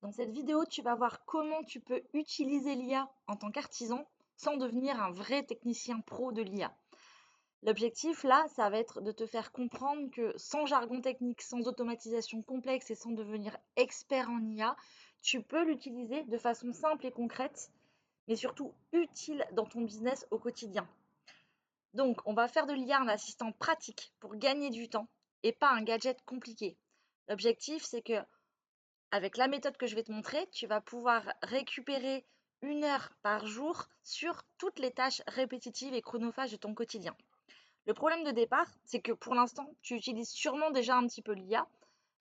Dans cette vidéo, tu vas voir comment tu peux utiliser l'IA en tant qu'artisan sans devenir un vrai technicien pro de l'IA. L'objectif là, ça va être de te faire comprendre que sans jargon technique, sans automatisation complexe et sans devenir expert en IA, tu peux l'utiliser de façon simple et concrète, mais surtout utile dans ton business au quotidien. Donc, on va faire de l'IA un assistant pratique pour gagner du temps et pas un gadget compliqué. L'objectif, c'est que avec la méthode que je vais te montrer, tu vas pouvoir récupérer 1 heure par jour sur toutes les tâches répétitives et chronophages de ton quotidien. Le problème de départ, c'est que pour l'instant, tu utilises sûrement déjà un petit peu l'IA,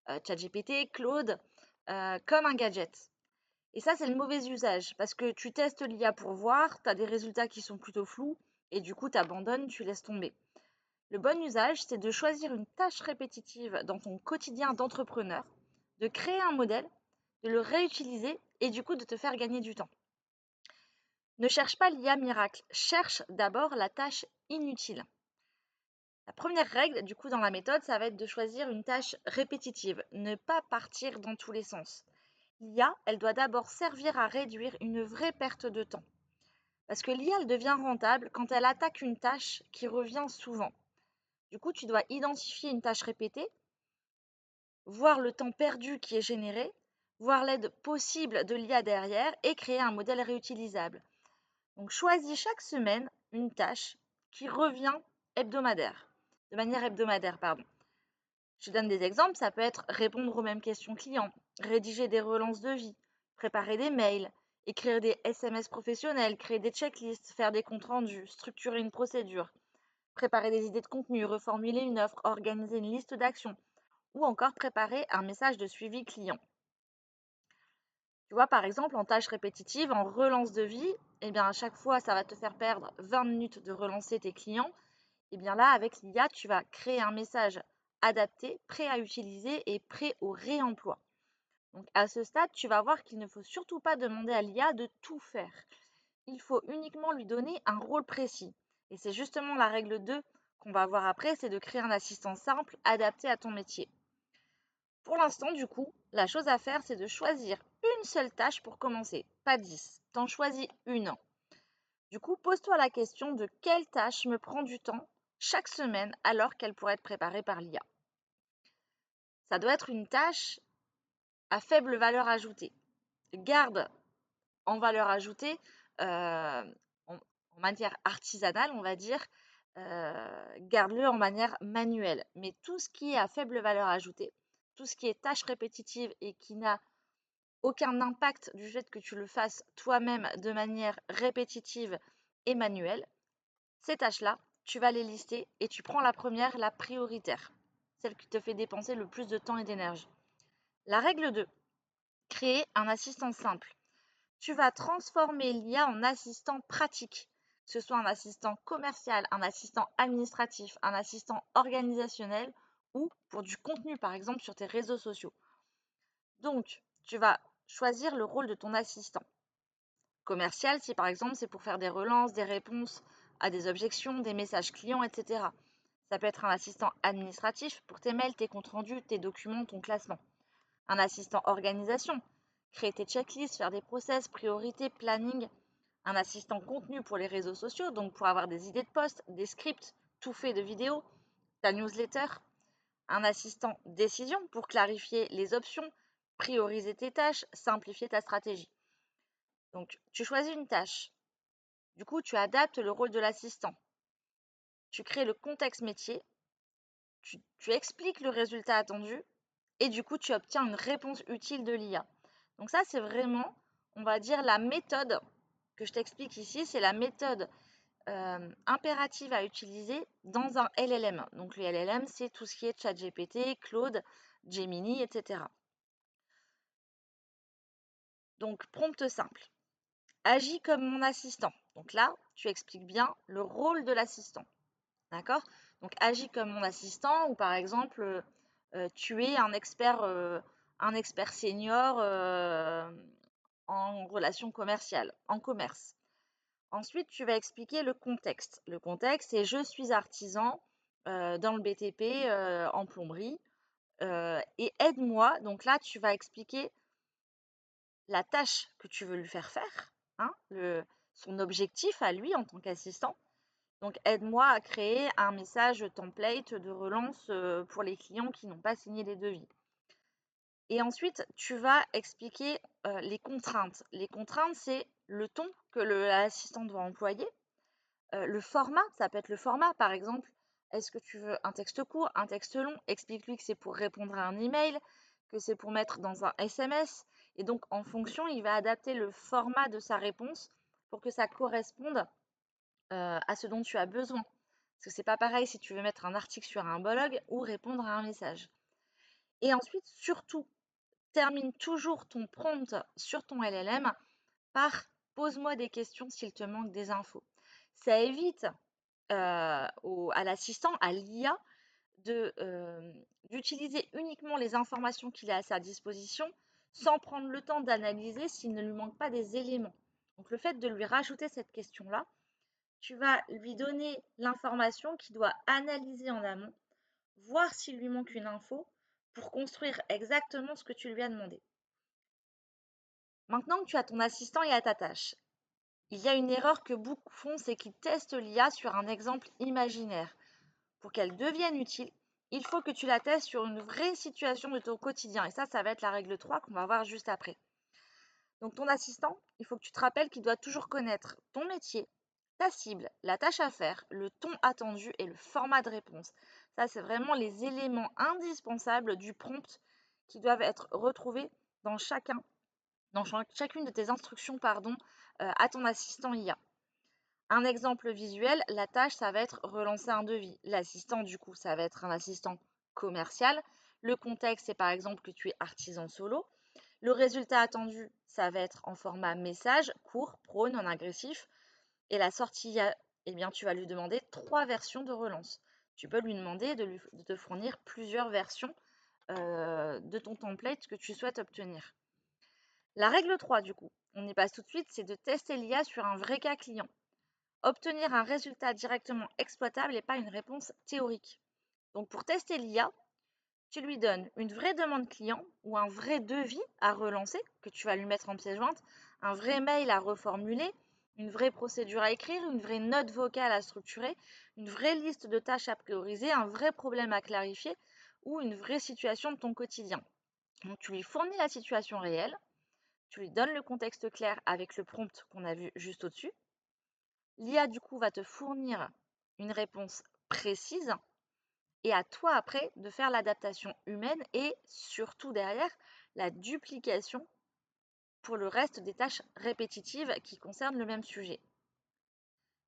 ChatGPT, Claude, comme un gadget. Et ça, c'est le mauvais usage, parce que tu testes l'IA pour voir, tu as des résultats qui sont plutôt flous, et du coup, tu abandonnes, tu laisses tomber. Le bon usage, c'est de choisir une tâche répétitive dans ton quotidien d'entrepreneur, de créer un modèle, de le réutiliser et du coup de te faire gagner du temps. Ne cherche pas l'IA miracle, cherche d'abord la tâche inutile. La première règle, du coup, dans la méthode, ça va être de choisir une tâche répétitive, ne pas partir dans tous les sens. L'IA, elle doit d'abord servir à réduire une vraie perte de temps. Parce que l'IA, elle devient rentable quand elle attaque une tâche qui revient souvent. Du coup, tu dois identifier une tâche répétée, voir le temps perdu qui est généré, voir l'aide possible de l'IA derrière et créer un modèle réutilisable. Donc choisis chaque semaine une tâche qui revient de manière hebdomadaire, pardon. Je te donne des exemples, ça peut être répondre aux mêmes questions clients, rédiger des relances de vie, préparer des mails, écrire des SMS professionnels, créer des checklists, faire des comptes rendus, structurer une procédure, préparer des idées de contenu, reformuler une offre, organiser une liste d'actions ou encore préparer un message de suivi client. Tu vois, par exemple, en tâche répétitive, en relance de vie, eh bien, à chaque fois, ça va te faire perdre 20 minutes de relancer tes clients. Eh bien là, avec l'IA, tu vas créer un message adapté, prêt à utiliser et prêt au réemploi. Donc à ce stade, tu vas voir qu'il ne faut surtout pas demander à l'IA de tout faire. Il faut uniquement lui donner un rôle précis. Et c'est justement la règle 2 qu'on va voir après, c'est de créer un assistant simple adapté à ton métier. Pour l'instant, du coup, la chose à faire, c'est de choisir une seule tâche pour commencer, pas 10. T'en choisis une. Du coup, pose-toi la question de quelle tâche me prend du temps chaque semaine alors qu'elle pourrait être préparée par l'IA. Ça doit être une tâche à faible valeur ajoutée. Garde en valeur ajoutée, en matière artisanale, on va dire, garde-le en manière manuelle. Mais tout ce qui est à faible valeur ajoutée, tout ce qui est tâche répétitive et qui n'a aucun impact du fait que tu le fasses toi-même de manière répétitive et manuelle, ces tâches-là, tu vas les lister et tu prends la première, la prioritaire, celle qui te fait dépenser le plus de temps et d'énergie. La règle 2, créer un assistant simple. Tu vas transformer l'IA en assistant pratique, que ce soit un assistant commercial, un assistant administratif, un assistant organisationnel ou pour du contenu, par exemple, sur tes réseaux sociaux. Donc, tu vas choisir le rôle de ton assistant commercial si, par exemple, c'est pour faire des relances, des réponses à des objections, des messages clients, etc. Ça peut être un assistant administratif pour tes mails, tes comptes rendus, tes documents, ton classement. Un assistant organisation, créer tes checklists, faire des process, priorités, planning. Un assistant contenu pour les réseaux sociaux, donc pour avoir des idées de posts, des scripts, tout fait de vidéos, ta newsletter. Un assistant décision pour clarifier les options, prioriser tes tâches, simplifier ta stratégie. Donc, tu choisis une tâche. Du coup, tu adaptes le rôle de l'assistant. Tu crées le contexte métier, tu expliques le résultat attendu et du coup, tu obtiens une réponse utile de l'IA. Donc ça, c'est vraiment, on va dire, la méthode que je t'explique ici, c'est la méthode impérative à utiliser dans un LLM. Donc le LLM, c'est tout ce qui est ChatGPT, Claude, Gemini, etc. Donc prompt simple. Agis comme mon assistant. Donc là, tu expliques bien le rôle de l'assistant. D'accord? Donc agis comme mon assistant ou par exemple, tu es un expert senior en relations commerciales, en commerce. Ensuite, tu vas expliquer le contexte. Le contexte, c'est je suis artisan dans le BTP en plomberie et aide-moi. Donc là, tu vas expliquer la tâche que tu veux lui faire faire, hein, son objectif à lui en tant qu'assistant. Donc, aide-moi à créer un message template de relance pour les clients qui n'ont pas signé les devis. Et ensuite, tu vas expliquer les contraintes. Les contraintes, c'est le ton que l'assistant doit employer, le format, ça peut être le format, par exemple. Est-ce que tu veux un texte court, un texte long? Explique-lui que c'est pour répondre à un email, que c'est pour mettre dans un SMS. Et donc, en fonction, il va adapter le format de sa réponse pour que ça corresponde à ce dont tu as besoin. Parce que c'est pas pareil si tu veux mettre un article sur un blog ou répondre à un message. Et ensuite, surtout, termine toujours ton prompt sur ton LLM par pose-moi des questions s'il te manque des infos. Ça évite à l'assistant, à l'IA, d'utiliser uniquement les informations qu'il a à sa disposition sans prendre le temps d'analyser s'il ne lui manque pas des éléments. Donc le fait de lui rajouter cette question-là, tu vas lui donner l'information qu'il doit analyser en amont, voir s'il lui manque une info pour construire exactement ce que tu lui as demandé. Maintenant que tu as ton assistant et à ta tâche, il y a une erreur que beaucoup font, c'est qu'ils testent l'IA sur un exemple imaginaire. Pour qu'elle devienne utile, il faut que tu la testes sur une vraie situation de ton quotidien. Et ça va être la règle 3 qu'on va voir juste après. Donc ton assistant, il faut que tu te rappelles qu'il doit toujours connaître ton métier, ta cible, la tâche à faire, le ton attendu et le format de réponse. Ça, c'est vraiment les éléments indispensables du prompt qui doivent être retrouvés dans chacune de tes instructions à ton assistant IA. Un exemple visuel, la tâche, ça va être relancer un devis. L'assistant, du coup, ça va être un assistant commercial. Le contexte, c'est par exemple que tu es artisan solo. Le résultat attendu, ça va être en format message, court, pro, non agressif. Et la sortie, eh bien, tu vas lui demander 3 versions de relance. Tu peux lui demander de te fournir plusieurs versions de ton template que tu souhaites obtenir. La règle 3, du coup, on y passe tout de suite, c'est de tester l'IA sur un vrai cas client. Obtenir un résultat directement exploitable et pas une réponse théorique. Donc pour tester l'IA, tu lui donnes une vraie demande client ou un vrai devis à relancer que tu vas lui mettre en pièce jointe, un vrai mail à reformuler, une vraie procédure à écrire, une vraie note vocale à structurer, une vraie liste de tâches à prioriser, un vrai problème à clarifier ou une vraie situation de ton quotidien. Donc tu lui fournis la situation réelle, tu lui donnes le contexte clair avec le prompt qu'on a vu juste au-dessus. L'IA, du coup, va te fournir une réponse précise et à toi après de faire l'adaptation humaine et surtout derrière la duplication pour le reste des tâches répétitives qui concernent le même sujet.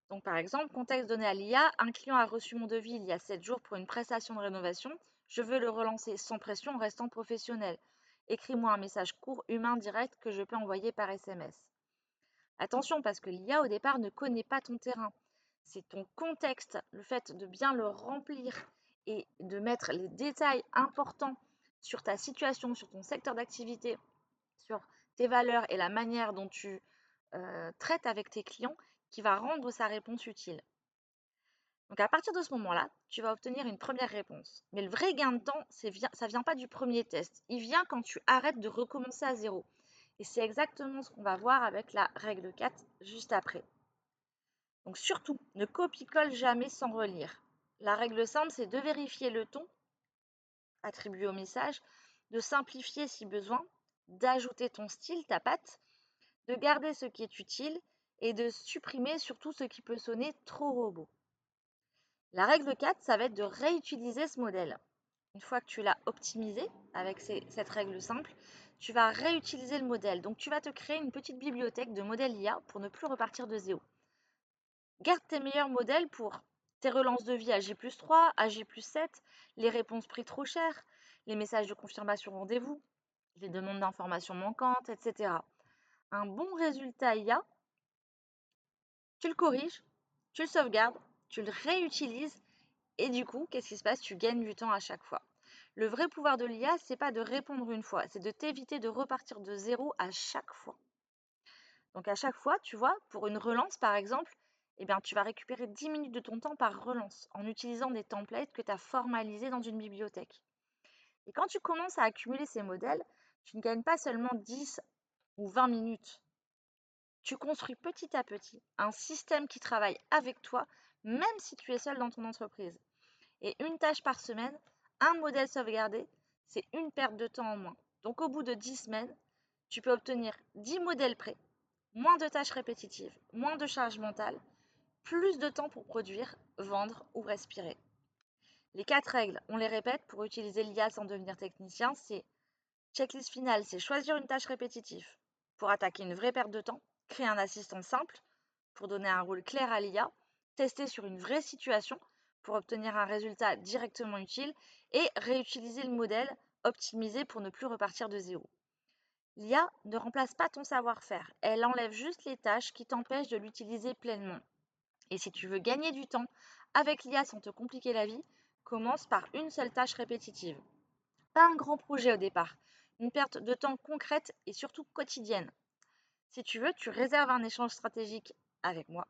Donc par exemple, contexte donné à l'IA, un client a reçu mon devis il y a 7 jours pour une prestation de rénovation. Je veux le relancer sans pression en restant professionnel. Écris-moi un message court, humain, direct que je peux envoyer par SMS. Attention parce que l'IA au départ ne connaît pas ton terrain. C'est ton contexte, le fait de bien le remplir et de mettre les détails importants sur ta situation, sur ton secteur d'activité, sur tes valeurs et la manière dont tu traites avec tes clients qui va rendre sa réponse utile. Donc à partir de ce moment-là, tu vas obtenir une première réponse. Mais le vrai gain de temps, ça ne vient pas du premier test. Il vient quand tu arrêtes de recommencer à zéro. Et c'est exactement ce qu'on va voir avec la règle 4 juste après. Donc surtout, ne copie-colle jamais sans relire. La règle simple, c'est de vérifier le ton attribué au message, de simplifier si besoin, d'ajouter ton style, ta patte, de garder ce qui est utile et de supprimer surtout ce qui peut sonner trop robot. La règle 4, ça va être de réutiliser ce modèle. Une fois que tu l'as optimisé avec cette règle simple, tu vas réutiliser le modèle. Donc tu vas te créer une petite bibliothèque de modèles IA pour ne plus repartir de zéro. Garde tes meilleurs modèles pour tes relances de vie à J+3, à J+7, les réponses prix trop chères, les messages de confirmation rendez-vous, les demandes d'informations manquantes, etc. Un bon résultat IA, tu le corriges, tu le sauvegardes, tu le réutilises et du coup, qu'est-ce qui se passe? Tu gagnes du temps à chaque fois. Le vrai pouvoir de l'IA, c'est pas de répondre une fois, c'est de t'éviter de repartir de zéro à chaque fois. Donc à chaque fois, tu vois, pour une relance par exemple, eh bien, tu vas récupérer 10 minutes de ton temps par relance en utilisant des templates que tu as formalisés dans une bibliothèque. Et quand tu commences à accumuler ces modèles, tu ne gagnes pas seulement 10 ou 20 minutes. Tu construis petit à petit un système qui travaille avec toi, même si tu es seul dans ton entreprise. Et une tâche par semaine, un modèle sauvegardé, c'est une perte de temps en moins. Donc au bout de 10 semaines, tu peux obtenir 10 modèles prêts, moins de tâches répétitives, moins de charge mentale, plus de temps pour produire, vendre ou respirer. Les 4 règles, on les répète pour utiliser l'IA sans devenir technicien, c'est checklist finale, c'est choisir une tâche répétitive. Pour attaquer une vraie perte de temps, créer un assistant simple pour donner un rôle clair à l'IA, tester sur une vraie situation pour obtenir un résultat directement utile et réutiliser le modèle optimisé pour ne plus repartir de zéro. L'IA ne remplace pas ton savoir-faire, elle enlève juste les tâches qui t'empêchent de l'utiliser pleinement. Et si tu veux gagner du temps avec l'IA sans te compliquer la vie, commence par une seule tâche répétitive. Pas un grand projet au départ, une perte de temps concrète et surtout quotidienne. Si tu veux, tu réserves un échange stratégique avec moi.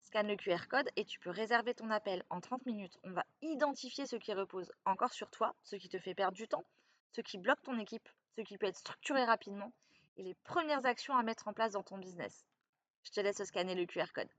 Scanne le QR code et tu peux réserver ton appel en 30 minutes. On va identifier ce qui repose encore sur toi, ce qui te fait perdre du temps, ce qui bloque ton équipe, ce qui peut être structuré rapidement et les premières actions à mettre en place dans ton business. Je te laisse scanner le QR code.